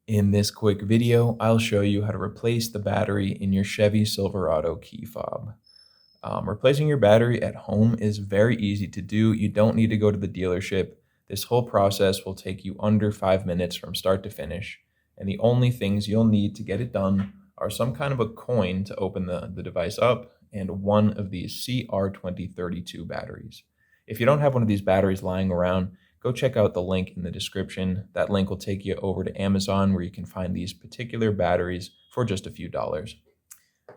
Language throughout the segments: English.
In this quick video, I'll show you how to replace the battery in your Chevy Silverado key fob. Replacing your battery at home is very easy to do. You don't need to go to the dealership. This whole process will take you under 5 minutes from start to finish. And the only things you'll need to get it done are some kind of a coin to open the device up and one of these CR2032 batteries. If you don't have one of these batteries lying around, go check out the link in the description. That link will take you over to Amazon where you can find these particular batteries for just a few dollars.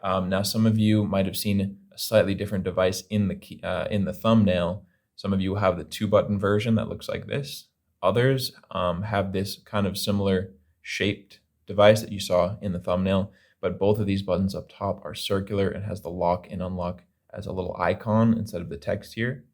Now, some of you might have seen a slightly different device in the thumbnail. Some of you have the 2-button version that looks like this. Others have this kind of similar shaped device that you saw in the thumbnail, but both of these buttons up top are circular and has the lock and unlock as a little icon instead of the text here.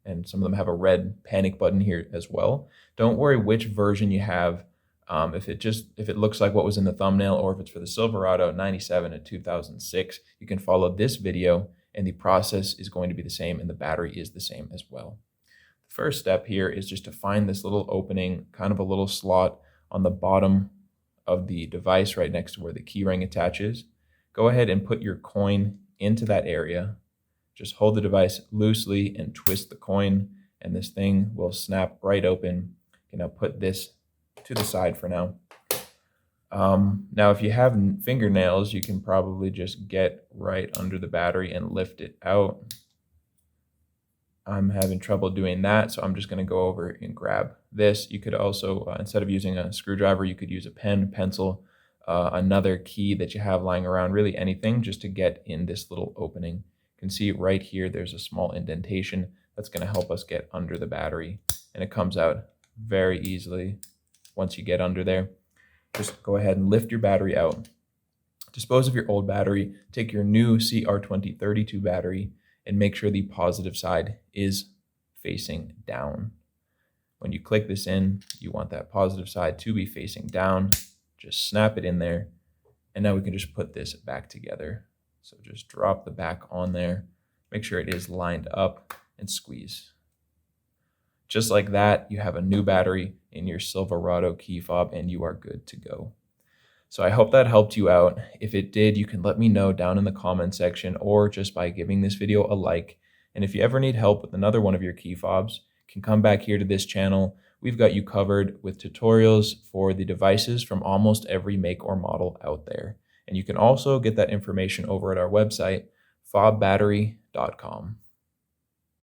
And some of them have a red panic button here as well. Don't worry which version you have. If it looks like what was in the thumbnail, or if it's for the Silverado 97 and 2006, you can follow this video and the process is going to be the same and the battery is the same as well. The first step here is just to find this little opening, kind of a little slot on the bottom of the device right next to where the key ring attaches. Go ahead and put your coin into that area. Just hold the device loosely and twist the coin, and this thing will snap right open. You can now put this to the side for now. Now, if you have fingernails, you can probably just get right under the battery and lift it out. I'm having trouble doing that, so I'm just going to go over and grab this. You could also, instead of using a screwdriver, you could use a pen, pencil, another key that you have lying around, really anything, just to get in this little opening. You can see right here, there's a small indentation that's going to help us get under the battery, and it comes out very easily once you get under there. Just go ahead and lift your battery out. Dispose of your old battery, take your new CR2032 battery, and make sure the positive side is facing down. When you click this in, you want that positive side to be facing down. Just snap it in there, and now we can just put this back together. So just drop the back on there, make sure it is lined up, and squeeze. Just like that, you have a new battery in your Silverado key fob and you are good to go. So I hope that helped you out. If it did, you can let me know down in the comment section or just by giving this video a like. And if you ever need help with another one of your key fobs, you can come back here to this channel. We've got you covered with tutorials for the devices from almost every make or model out there. And you can also get that information over at our website, fobbattery.com.